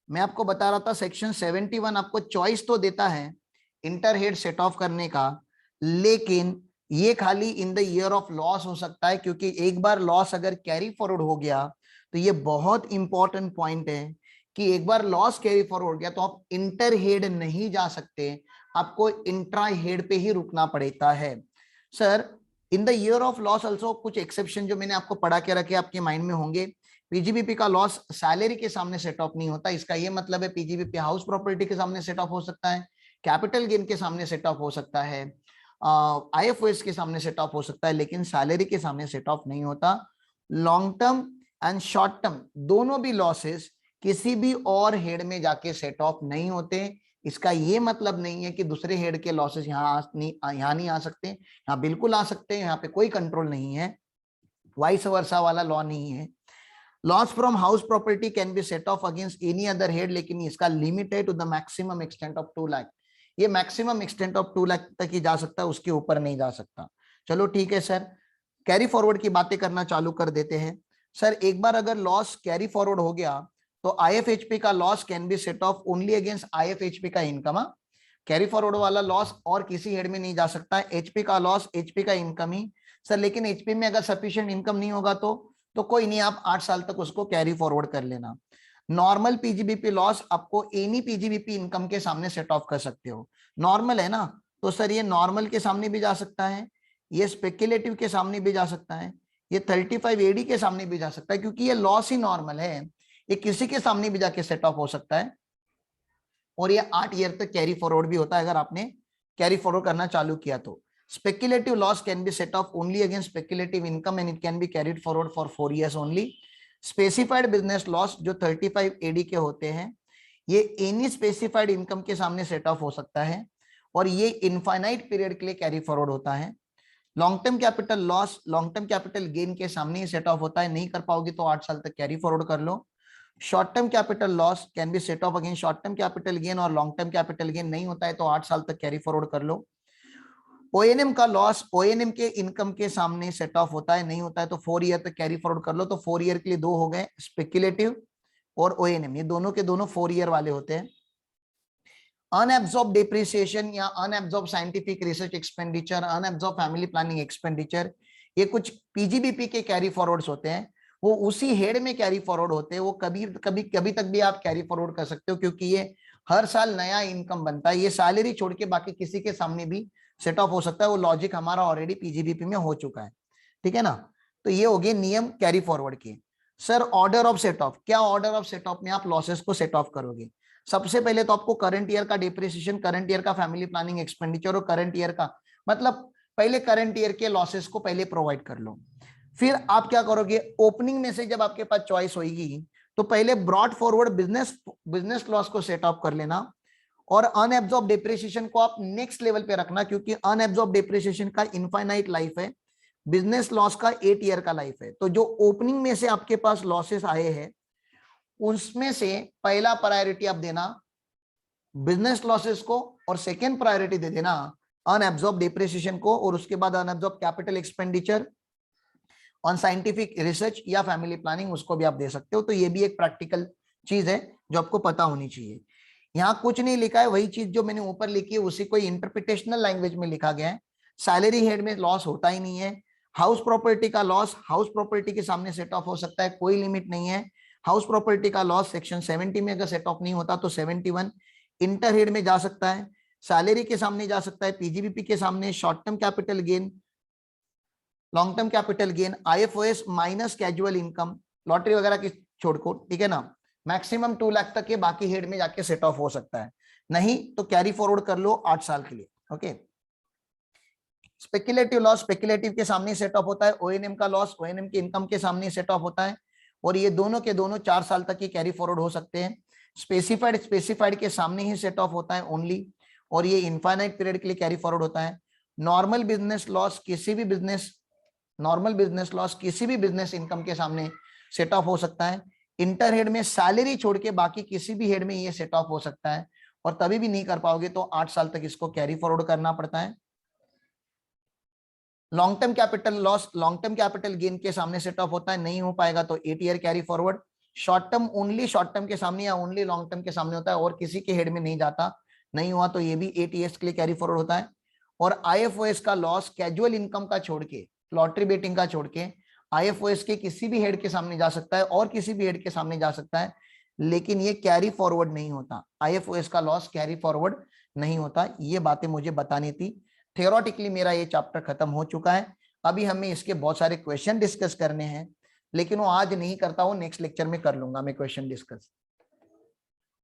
मैं आपको बता रहा था सेक्शन 71 आपको चॉइस तो देता है इंटर हेड सेट ऑफ करने का, लेकिन ये खाली in the year of loss हो सकता है, क्योंकि एक बार लॉस अगर कैरी फॉरवर्ड हो गया तो ये बहुत इंपॉर्टेंट पॉइंट है कि एक बार लॉस कैरी फॉरवर्ड हो गया तो आप इंटर हेड नहीं जा सकते, आपको इंट्रा हेड पे ही रुकना पड़ता है। Sir in the year of loss also कुछ एक्सेप्शन जो मैंने आपको पढ़ा के रखे आपके माइंड में होंगे। पीजीबीपी का लॉस सैलरी के सामने सेट ऑफ नहीं होता, इसका ये मतलब है पीजीबीपी हाउस प्रॉपर्टी के सामने सेट ऑफ हो सकता है, कैपिटल गेन के सामने सेट ऑफ हो सकता है, आईएफओएस के सामने सेट ऑफ हो सकता है, लेकिन सैलरी के सामने सेट ऑफ नहीं होता। Long term and short term दोनों भी लॉसेस किसी भी और हेड में जाके सेट ऑफ नहीं होते। इसका ये मतलब नहीं है कि दूसरे हेड के लॉसेस यहाँ नहीं आ सकते, यहाँ बिल्कुल आ सकते हैं, यहाँ पे कोई कंट्रोल नहीं है, वाइस वर्सा वाला लॉ नहीं है। Loss from house property can be set off against any other head, लेकिन इसका लिमिट है to the maximum extent of 2 lakh. ये मैक्सिमम एक्सटेंट ऑफ 2 लाख तक ही जा सकता है, उसके ऊपर नहीं जा सकता। चलो ठीक है सर, कैरी फॉरवर्ड की बातें करना चालू कर देते हैं। सर एक बार अगर लॉस कैरी फॉरवर्ड हो गया तो आईएफएचपी का loss can be set off only against IFHP का इनकम। कैरी फॉरवर्ड वाला लॉस और किसी हेड में नहीं जा सकता है, एचपी का लॉस एचपी का इनकम ही। सर लेकिन एचपी में अगर सफिशिएंट इनकम नहीं होगा तो कोई नहीं, आप 8 साल तक उसको कैरी फॉरवर्ड कर लेना। नॉर्मल पीजीबीपी लॉस आपको एनी पीजीबीपी इनकम के सामने सेट ऑफ कर सकते हो, नॉर्मल है ना, तो सर ये नॉर्मल के सामने भी जा सकता है, ये स्पेक्युलेटिव के सामने भी जा सकता है, ये 35 एडी के सामने भी जा सकता है, क्योंकि ये लॉस ही नॉर्मल है, ये किसी के सामने भी जाके सेट ऑफ हो सकता है। और ये 8 ईयर तक कैरी फॉरवर्ड भी होता है अगर आपने कैरी फॉरवर्ड करना चालू किया तो। Speculative loss can be set off only against speculative income and it can be carried forward for 4 years only. Specified business loss जो 35 एडी के होते हैं, ये एनी स्पेसिफाइड इनकम के सामने सेट ऑफ हो सकता है और ये इनफाइनाइट पीरियड के लिए कैरी फॉरवर्ड होता है। Long term capital loss long term capital gain के सामने ही सेट ऑफ होता है, नहीं कर पाओगे तो 8 साल तक कैरी फॉरवर्ड कर लो। Short term capital loss can be set off against short term capital gain, और लॉन्ग टर्म कैपिटल गेन नहीं होता है तो 8 साल तक कैरी फॉरवर्ड कर लो। ओएनएम का लॉस ओएनएम के इनकम के सामने सेट ऑफ होता है, नहीं होता है तो 4 ईयर तक कैरी फॉरवर्ड कर लो। तो 4 ईयर के लिए दो हो गए, स्पेक्युलेटिव और ओएनएम, ये दोनों के दोनों 4 ईयर वाले होते हैं। अनएब्सॉर्ब डिप्रिसिएशन या unabsorbed scientific research expenditure, unabsorbed family planning expenditure, ये कुछ पीजीबीपी के कैरी फॉरवर्ड्स होते हैं, वो उसी हेड में कैरी फॉरवर्ड होते हैं, वो कभी तक भी आप कैरी फॉरवर्ड कर सकते हो, क्योंकि ये हर साल नया इनकम बनता है, ये सैलरी छोड़ के बाकी किसी के सामने भी सेट ऑफ हो सकता है, वो लॉजिक हमारा ऑलरेडी पीजीबीपी में हो चुका है, ठीक है ना। तो ये हो गए नियम कैरी फॉरवर्ड के। Sir order of set of, क्या ऑर्डर ऑफ सेट ऑफ में आप लॉसेस को सेट ऑफ करोगे? सबसे पहले तो आपको करंट ईयर का डिप्रिसिएशन, करंट ईयर का फैमिली प्लानिंग एक्सपेंडिचर और करंट ईयर का मतलब पहले करंट ईयर के लॉसेस को पहले प्रोवाइड कर लो। फिर आप क्या करोगे, ओपनिंग में से जब आपके पास चॉइस होगी तो पहले ब्रॉड फॉरवर्ड बिजनेस लॉस को सेट ऑफ कर लेना, और अनएब्सॉर्ब डिप्रिसिएशन को आप नेक्स्ट लेवल पे रखना, क्योंकि अनएब्सॉर्ब डिप्रिसिएशन का इनफाइनाइट लाइफ है, बिजनेस लॉस का 8 ईयर का लाइफ है। तो जो ओपनिंग में से आपके पास लॉसेस आए हैं उसमें से पहला प्रायोरिटी आप देना बिजनेस लॉसेस को, और सेकेंड प्रायोरिटी दे देना अनएब्सॉर्ब डिप्रिसिएशन को, और उसके बाद unabsorbed capital expenditure on scientific research या फैमिली प्लानिंग, उसको भी आप दे सकते हो। तो ये भी एक प्रैक्टिकल चीज है जो आपको पता होनी चाहिए। यहाँ कुछ नहीं लिखा है, वही चीज जो मैंने ऊपर लिखी है उसी को इंटरप्रिटेशनल लैंग्वेज में लिखा गया है। सैलरी हेड में लॉस होता ही नहीं है। हाउस प्रॉपर्टी का लॉस हाउस प्रॉपर्टी के सामने सेट ऑफ हो सकता है, कोई लिमिट नहीं है। हाउस प्रॉपर्टी का लॉस सेक्शन 70 में अगर सेट ऑफ नहीं होता तो 71 इंटर हेड में जा सकता है, सैलरी के सामने जा सकता है, पीजीबीपी के सामने, short term capital gain, long term capital gain, IFOS minus casual income, lottery वगैरह की छोड़ को, ठीक है ना। मैक्सिमम 2 लाख तक के बाकी हेड में जाके सेट ऑफ हो सकता है, नहीं तो कैरी फॉरवर्ड कर लो 8 साल के लिए। ओके, स्पेक्युलेटिव लॉस स्पेक्युलेटिव के सामने सेट ऑफ होता है, ओएनएम का लॉस ओएनएम के इनकम के सामने सेट ऑफ होता है, और ये दोनों के दोनों 4 साल तक ही कैरी फॉरवर्ड हो सकते हैं। स्पेसिफाइड के सामने ही सेट ऑफ होता है ओनली, और ये इनफाइनाइट पीरियड के लिए कैरी फॉरवर्ड होता है। नॉर्मल बिजनेस लॉस किसी भी बिजनेस इनकम के सामने सेट ऑफ हो सकता है। इंटर हेड में सैलरी छोड़ के बाकी किसी भी हेड में ये सेट ऑफ हो सकता है, और तभी भी नहीं कर पाओगे तो 8 साल तक इसको कैरी फॉरवर्ड करना पड़ता है। Long term capital loss long term capital gain के सामने सेट ऑफ होता है, नहीं हो पाएगा तो 8 year carry forward. Short term only short term के सामने या ओनली लॉन्ग टर्म के सामने होता है और किसी के हेड में नहीं जाता, नहीं हुआ तो ये भी एटीएस के लिए कैरी फॉरवर्ड होता है। और आईएफओएस का लॉस कैजुअल इनकम का छोड़ के, लॉटरी बेटिंग का छोड़ के, आईएफओएस के किसी भी हेड के सामने जा सकता है और किसी भी हेड के सामने जा सकता है, लेकिन ये कैरी फॉरवर्ड नहीं होता। आईएफओएस का लॉस कैरी फॉरवर्ड नहीं होता। ये बातें मुझे बतानी थी। थियोरेटिकली मेरा ये चैप्टर खत्म हो चुका है। अभी हमें इसके बहुत सारे क्वेश्चन डिस्कस करने हैं, लेकिन वो आज नहीं करता हूं, नेक्स्ट लेक्चर में कर लूंगा मैं क्वेश्चन डिस्कस।